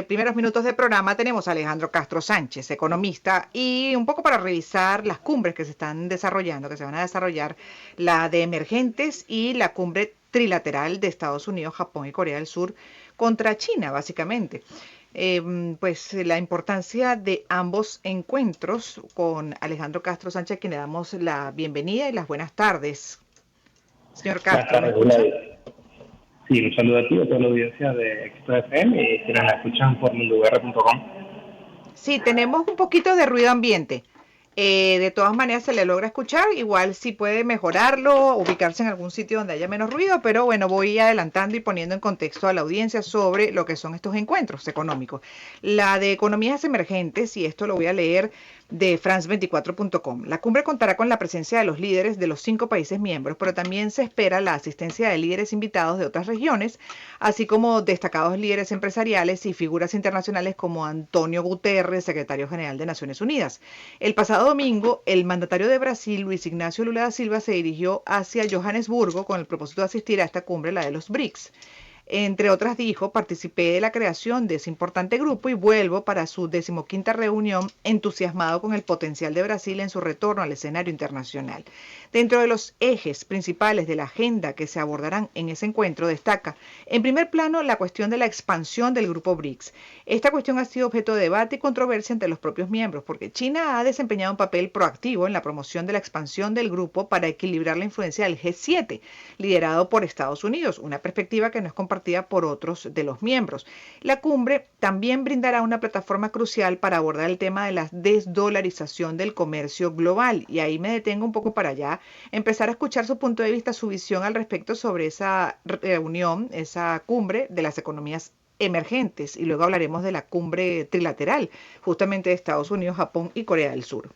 primeros minutos del programa tenemos a Alejandro Castro Sánchez, economista, y un poco para revisar las cumbres que se están desarrollando, que se van a desarrollar, la de emergentes y la cumbre trilateral de Estados Unidos, Japón y Corea del Sur contra China, básicamente. Pues la importancia de ambos encuentros con Alejandro Castro Sánchez, a quien le damos la bienvenida y las buenas tardes. Señor Buenas Castro, ¿me tardes, escucha? Gladys. Sí, un saludo a ti, a toda la audiencia de Extra FM y quienes la escuchan por mundoguerra.com. Sí, tenemos un poquito de ruido ambiente. De todas maneras se le logra escuchar, igual si puede mejorarlo, ubicarse en algún sitio donde haya menos ruido, pero bueno, voy adelantando y poniendo en contexto a la audiencia sobre lo que son estos encuentros económicos. La de economías emergentes, y esto lo voy a leer de france24.com. La cumbre contará con la presencia de los líderes de los 5 países miembros, pero también se espera la asistencia de líderes invitados de otras regiones, así como destacados líderes empresariales y figuras internacionales como Antonio Guterres, secretario general de Naciones Unidas. El pasado domingo, el mandatario de Brasil, Luis Ignacio Lula da Silva, se dirigió hacia Johannesburgo con el propósito de asistir a esta cumbre, la de los BRICS. Entre otras dijo, participé de la creación de ese importante grupo y vuelvo para su 15ª reunión entusiasmado con el potencial de Brasil en su retorno al escenario internacional. Dentro de los ejes principales de la agenda que se abordarán en ese encuentro destaca, en primer plano, la cuestión de la expansión del grupo BRICS. Esta cuestión ha sido objeto de debate y controversia entre los propios miembros, porque China ha desempeñado un papel proactivo en la promoción de la expansión del grupo para equilibrar la influencia del G7, liderado por Estados Unidos, una perspectiva que no es compartida por otros de los miembros. La cumbre también brindará una plataforma crucial para abordar el tema de la desdolarización del comercio global, y ahí me detengo un poco para allá empezar a escuchar su punto de vista, su visión al respecto sobre esa reunión, esa cumbre de las economías emergentes, y luego hablaremos de la cumbre trilateral, justamente de Estados Unidos, Japón y Corea del Sur.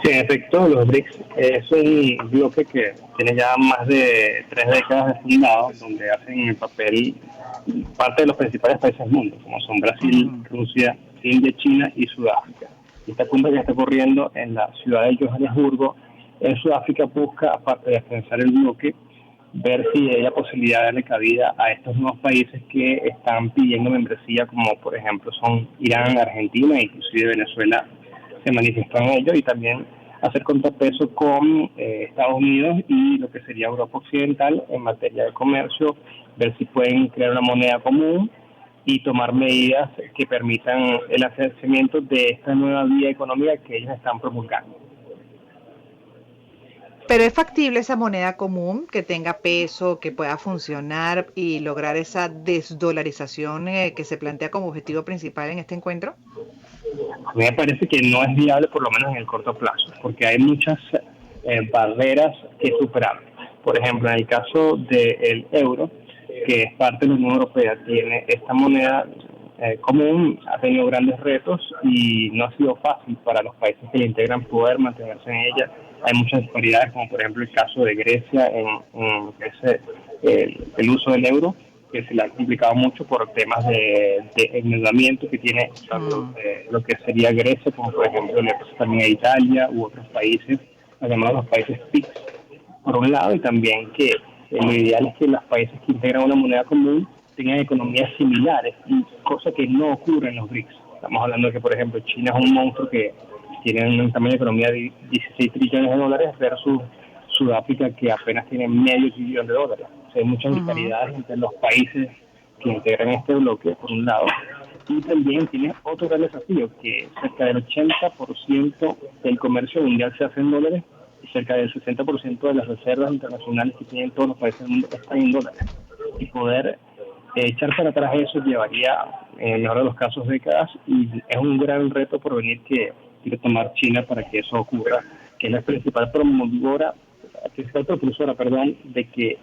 Sí, en efecto, los BRICS es un bloque que tiene ya más de 3 décadas de fundado, donde hacen el papel parte de los principales países del mundo, como son Brasil, Uh-huh. Rusia, India, China y Sudáfrica. Esta cumbre que está ocurriendo en la ciudad de Johannesburgo, en Sudáfrica, busca, aparte de afianzar el bloque, ver si hay la posibilidad de darle cabida a estos nuevos países que están pidiendo membresía, como por ejemplo son Irán, Argentina e inclusive Venezuela se manifiestan en ello, y también hacer contrapeso con Estados Unidos y lo que sería Europa Occidental en materia de comercio, ver si pueden crear una moneda común y tomar medidas que permitan el asentamiento de esta nueva vía económica que ellos están promulgando. Pero es factible esa moneda común que tenga peso, que pueda funcionar y lograr esa desdolarización que se plantea como objetivo principal en este encuentro. A mí me parece que no es viable, por lo menos en el corto plazo, porque hay muchas barreras que superar. Por ejemplo, en el caso del euro, que es parte de la Unión Europea, tiene esta moneda común, ha tenido grandes retos y no ha sido fácil para los países que la integran poder mantenerse en ella. Hay muchas disparidades, como por ejemplo el caso de Grecia en lo que es el uso del euro, que se le ha complicado mucho por temas de endeudamiento que tiene tanto lo que sería Grecia, como por ejemplo le pasa también a Italia u otros países, además los países PICS, por un lado, y también que lo ideal es que los países que integran una moneda común tengan economías similares, y cosa que no ocurre en los BRICS. Estamos hablando de que, por ejemplo, China es un monstruo que tiene un tamaño de economía de 16 trillones de dólares versus Sudáfrica, que apenas tiene medio trillón de dólares. O sea, hay muchas Uh-huh. disparidades entre los países que integran este bloque, por un lado, y también tiene otro gran desafío, que cerca del 80% del comercio mundial se hace en dólares y cerca del 60% de las reservas internacionales que tienen todos los países del mundo están en dólares. Y poder echar para atrás eso llevaría, en el mejor de los casos, décadas, y es un gran reto por venir que quiere tomar China para que eso ocurra, que es la principal promotora, principal propulsora, perdón, de que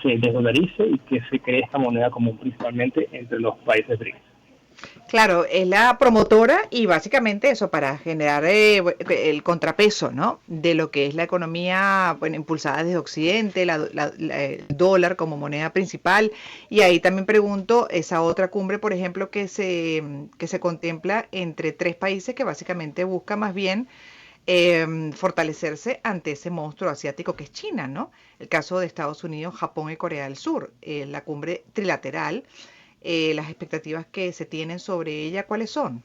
se desdolarice y que se cree esta moneda común, principalmente entre los países BRICS. Claro, es la promotora y básicamente eso para generar el contrapeso, ¿no? De lo que es la economía, bueno, impulsada desde Occidente, el dólar como moneda principal. Y ahí también pregunto, esa otra cumbre, por ejemplo, que se contempla entre 3 países que básicamente busca más bien fortalecerse ante ese monstruo asiático que es China, ¿no? El caso de Estados Unidos, Japón y Corea del Sur, la cumbre trilateral las expectativas que se tienen sobre ella, ¿cuáles son?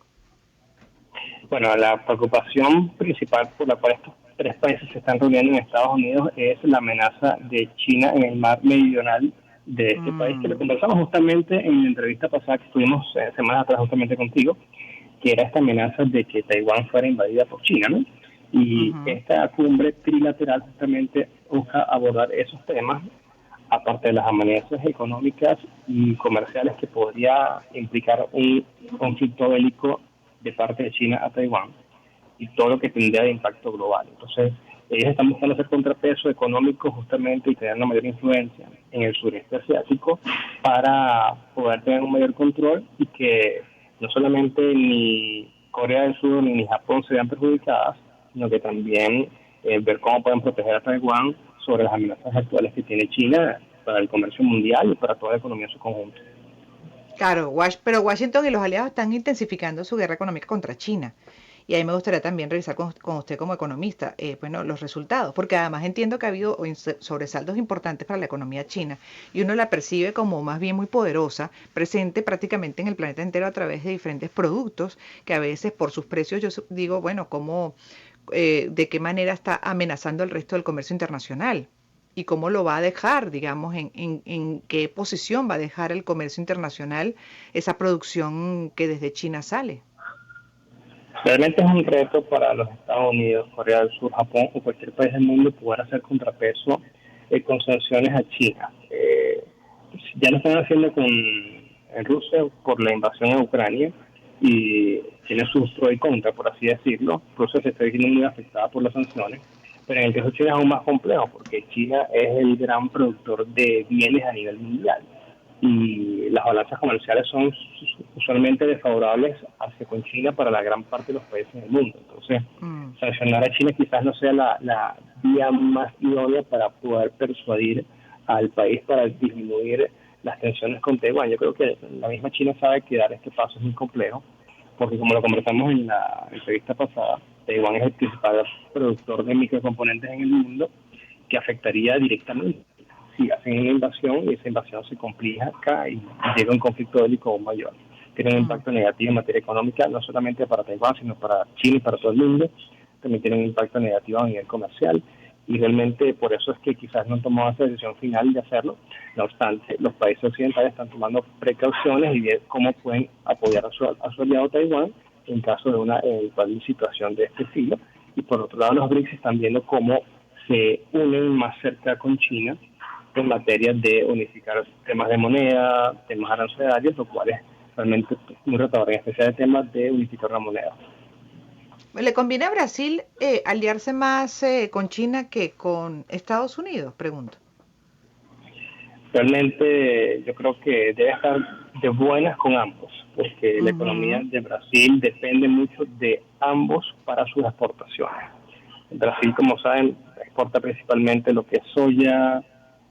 Bueno, la preocupación principal por la cual estos tres países se están reuniendo en Estados Unidos es la amenaza de China en el mar meridional de este país, que lo Mm, conversamos justamente en la entrevista pasada que tuvimos semanas atrás justamente contigo, que era esta amenaza de que Taiwán fuera invadida por China, ¿no? Y ujú. esta cumbre trilateral justamente busca abordar esos temas, aparte de las amenazas económicas y comerciales que podría implicar un conflicto bélico de parte de China a Taiwán y todo lo que tendría de impacto global. Entonces, ellos están buscando hacer contrapeso económico justamente y tener una mayor influencia en el sureste asiático para poder tener un mayor control y que no solamente ni Corea del Sur ni Japón se vean perjudicadas, sino que también ver cómo pueden proteger a Taiwán sobre las amenazas actuales que tiene China para el comercio mundial y para toda la economía en su conjunto. Claro, pero Washington y los aliados están intensificando su guerra económica contra China. Y ahí me gustaría también revisar con usted como economista, bueno, los resultados, porque además entiendo que ha habido sobresaltos importantes para la economía china y uno la percibe como más bien muy poderosa, presente prácticamente en el planeta entero a través de diferentes productos que a veces por sus precios yo digo, bueno, cómo, de qué manera está amenazando el resto del comercio internacional y cómo lo va a dejar, digamos, en qué posición va a dejar el comercio internacional esa producción que desde China sale. Realmente es un reto para los Estados Unidos, Corea del Sur, Japón o cualquier país del mundo poder hacer contrapeso con sanciones a China. Ya lo están haciendo con en Rusia por la invasión a Ucrania y tiene sus pros y contras, por así decirlo. Rusia se está viendo muy afectada por las sanciones, pero en el caso de China es aún más complejo porque China es el gran productor de bienes a nivel mundial y las balanzas comerciales son usualmente desfavorables hacia con China para la gran parte de los países del mundo. Entonces, Mm. sancionar a China quizás no sea la vía más idónea para poder persuadir al país para disminuir las tensiones con Taiwán. Yo creo que la misma China sabe que dar este paso es muy complejo, porque como lo conversamos en la entrevista pasada, Taiwán es el principal productor de microcomponentes en el mundo, que afectaría directamente si hacen una invasión y esa invasión se complica acá y llega un conflicto bélico aún mayor. Tiene un Mm. impacto negativo en materia económica, no solamente para Taiwán, sino para China y para todo el mundo. También tiene un impacto negativo a nivel comercial y realmente por eso es que quizás no han tomado esa decisión final de hacerlo. No obstante, los países occidentales están tomando precauciones y ver cómo pueden apoyar a su aliado Taiwán en caso de una eventual situación de este estilo. Y por otro lado, los BRICS están viendo cómo se unen más cerca con China en materia de unificar temas de moneda, temas arancelarios, lo cual es realmente muy retador, en especial el tema de unificar la moneda. ¿Le conviene a Brasil aliarse más con China que con Estados Unidos? Pregunto. Realmente yo creo que debe estar de buenas con ambos, porque la economía Ujú. de Brasil depende mucho de ambos para sus exportaciones. Brasil, como saben, exporta principalmente lo que es soya,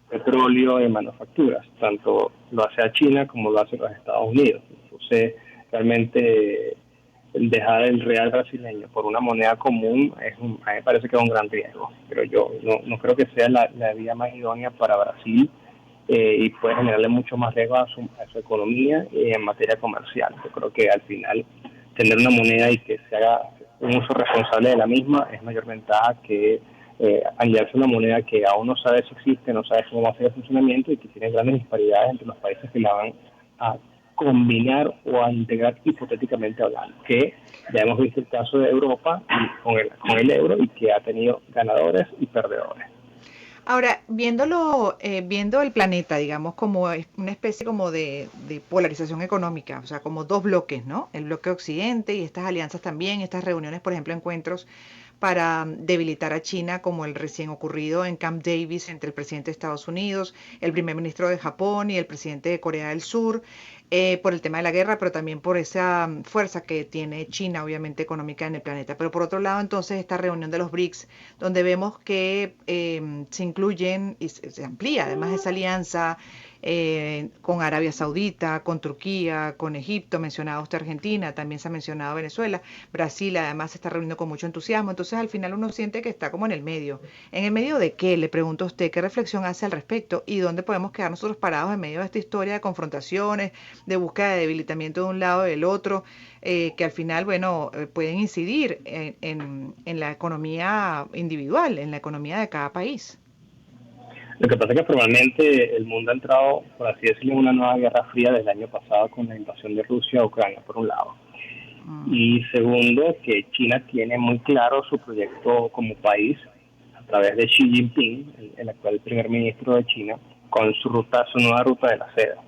petróleo y manufacturas. Tanto lo hace a China como lo hace a los Estados Unidos. Entonces, realmente dejar el real brasileño por una moneda común a mí me parece que es un gran riesgo. Pero yo no creo que sea la vía más idónea para Brasil y puede generarle mucho más riesgo a su economía en materia comercial. Yo creo que al final tener una moneda y que se haga un uso responsable de la misma es mayor ventaja que aliarse una moneda que aún no sabe si existe, no sabe cómo va a ser el funcionamiento y que tiene grandes disparidades entre los países que la van a combinar o a integrar hipotéticamente hablando, que ya hemos visto el caso de Europa con el euro y que ha tenido ganadores y perdedores. Ahora, viendo el planeta, digamos, como una especie como de polarización económica, o sea, como dos bloques, ¿no? El bloque occidente y estas alianzas también, estas reuniones, por ejemplo, encuentros para debilitar a China, como el recién ocurrido en Camp Davis entre el presidente de Estados Unidos, el primer ministro de Japón y el presidente de Corea del Sur, por el tema de la guerra, pero también por esa fuerza que tiene China, obviamente, económica en el planeta. Pero por otro lado, entonces, esta reunión de los BRICS, donde vemos que se incluyen y se amplía además esa alianza con Arabia Saudita, con Turquía, con Egipto, mencionaba usted Argentina, también se ha mencionado Venezuela, Brasil además se está reuniendo con mucho entusiasmo, entonces al final uno siente que está como en el medio. ¿En el medio de qué? Le pregunto a usted, ¿qué reflexión hace al respecto? ¿Y dónde podemos quedar nosotros parados en medio de esta historia de confrontaciones, de búsqueda de debilitamiento de un lado y del otro, que al final, bueno, pueden incidir en la economía individual, en la economía de cada país? Lo que pasa es que formalmente el mundo ha entrado, por así decirlo, en una nueva guerra fría desde el año pasado con la invasión de Rusia a Ucrania, por un lado. Mm, Y segundo, que China tiene muy claro su proyecto como país a través de Xi Jinping, el actual primer ministro de China, con su nueva ruta de la seda.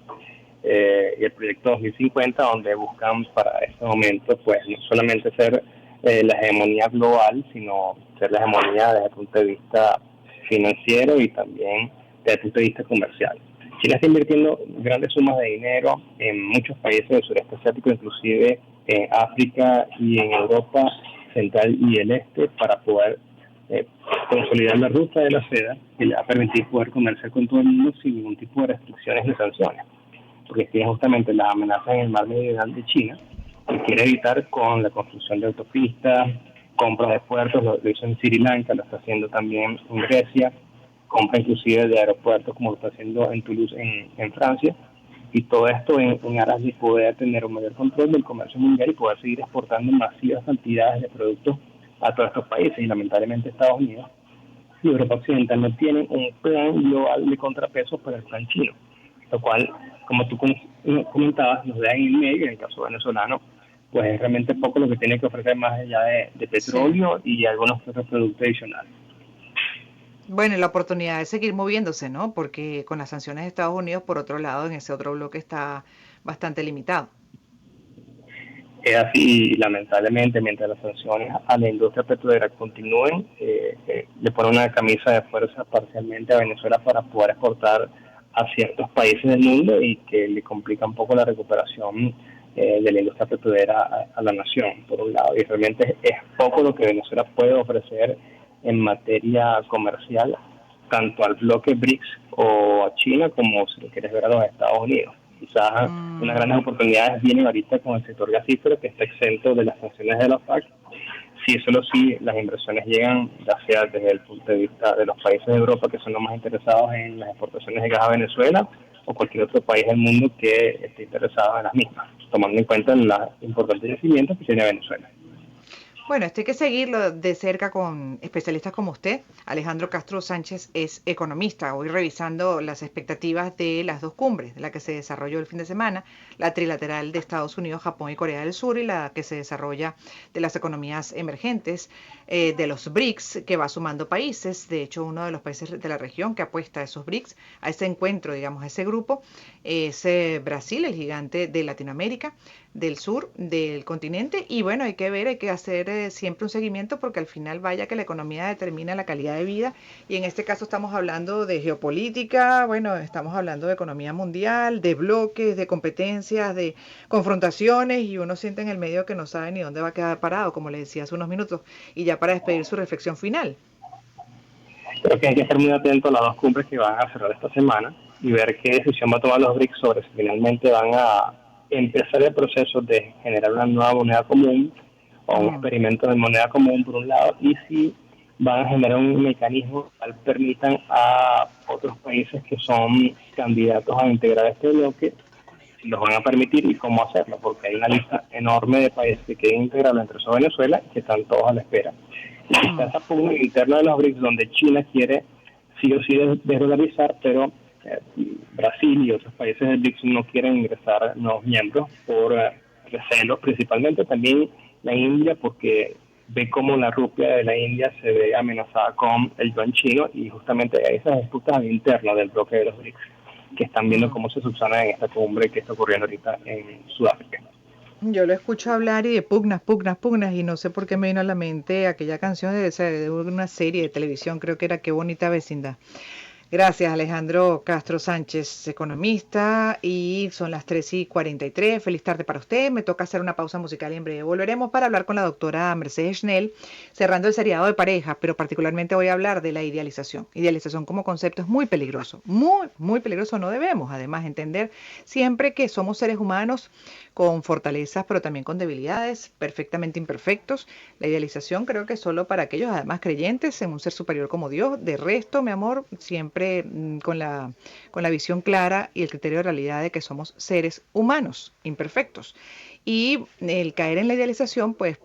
Y el proyecto 2050, donde buscan para este momento, pues no solamente ser la hegemonía global, sino ser la hegemonía desde el punto de vista financiero y también desde el punto de vista comercial. China está invirtiendo grandes sumas de dinero en muchos países del sureste asiático, inclusive en África y en Europa Central y el Este, para poder consolidar la ruta de la seda, que le va a permitir poder comerciar con todo el mundo sin ningún tipo de restricciones ni sanciones, porque tiene justamente las amenazas en el mar meridional de China, que quiere evitar con la construcción de autopistas, compra de puertos, lo hizo en Sri Lanka, lo está haciendo también en Grecia, compra inclusive de aeropuertos como lo está haciendo en Toulouse en Francia, y todo esto en aras de poder tener un mayor control del comercio mundial y poder seguir exportando masivas cantidades de productos a todos estos países. Y lamentablemente Estados Unidos y Europa Occidental no tienen un plan global de contrapesos para el plan chino, lo cual, como tú comentabas, nos da en el medio, en el caso venezolano, pues es realmente poco lo que tiene que ofrecer más allá de sí. petróleo y algunos otros productos adicionales. Bueno, y la oportunidad de seguir moviéndose, ¿no? Porque con las sanciones de Estados Unidos, por otro lado, en ese otro bloque está bastante limitado. Es así, lamentablemente, mientras las sanciones a la industria petrolera continúen, le ponen una camisa de fuerza parcialmente a Venezuela para poder exportar a ciertos países del mundo y que le complica un poco la recuperación de la industria petrolera a la nación, por un lado. Y realmente es poco lo que Venezuela puede ofrecer en materia comercial, tanto al bloque BRICS o a China, como si lo quieres ver a los Estados Unidos. Quizás unas Mm, grandes oportunidades vienen ahorita con el sector gasífero, que está exento de las sanciones de la OPEC. Si solo si las inversiones llegan, ya sea desde el punto de vista de los países de Europa que son los más interesados en las exportaciones de gas a Venezuela, o cualquier otro país del mundo que esté interesado en las mismas, tomando en cuenta los importantes yacimientos que tiene Venezuela. Bueno, esto hay que seguirlo de cerca con especialistas como usted. Alejandro Castro Sánchez es economista. Hoy revisando las expectativas de las dos cumbres, la que se desarrolló el fin de semana, la trilateral de Estados Unidos, Japón y Corea del Sur, y la que se desarrolla de las economías emergentes, de los BRICS, que va sumando países. De hecho, uno de los países de la región que apuesta a esos BRICS, a ese encuentro, digamos, a ese grupo, es Brasil, el gigante de Latinoamérica, del sur del continente. Y bueno, hay que ver, hay que hacer siempre un seguimiento, porque al final vaya que la economía determina la calidad de vida, y en este caso estamos hablando de geopolítica, bueno, estamos hablando de economía mundial, de bloques, de competencias, de confrontaciones, y uno siente en el medio que no sabe ni dónde va a quedar parado, como le decía hace unos minutos. Y ya para despedir su reflexión final. Creo que hay que estar muy atento a las dos cumbres que van a cerrar esta semana y ver qué decisión va a tomar los BRICS sobre si finalmente van a empezar el proceso de generar una nueva moneda común o un Mm, experimento de moneda común por un lado, y si van a generar un mecanismo que permitan a otros países que son candidatos a integrar este bloque, si los van a permitir y cómo hacerlo, porque hay una lista enorme de países que quieren integrarlo, entre eso Venezuela, que están todos a la espera. Y está mm. esa pugna interna de los BRICS, donde China quiere sí o sí desdolarizar, pero Brasil y otros países del BRICS no quieren ingresar nuevos miembros por recelo, principalmente también la India, porque ve cómo la rupia de la India se ve amenazada con el yuan chino, y justamente hay esas disputas internas del bloque de los BRICS que están viendo Mm. cómo se subsana en esta cumbre que está ocurriendo ahorita en Sudáfrica. Yo lo escucho hablar y de pugnas, pugnas, pugnas, y no sé por qué me vino a la mente aquella canción de una serie de televisión, creo que era Qué bonita vecindad. Gracias, Alejandro Castro Sánchez, economista, y son las 3:43. Feliz tarde para usted. Me toca hacer una pausa musical y en breve volveremos para hablar con la doctora Mercedes Schnell, cerrando el seriado de pareja, pero particularmente voy a hablar de la idealización. Idealización como concepto es muy peligroso, muy, muy peligroso. No debemos, además, entender siempre que somos seres humanos con fortalezas, pero también con debilidades, perfectamente imperfectos. La idealización creo que es solo para aquellos, además, creyentes en un ser superior como Dios. De resto, mi amor, siempre con la visión clara y el criterio de realidad de que somos seres humanos, imperfectos. Y el caer en la idealización, pues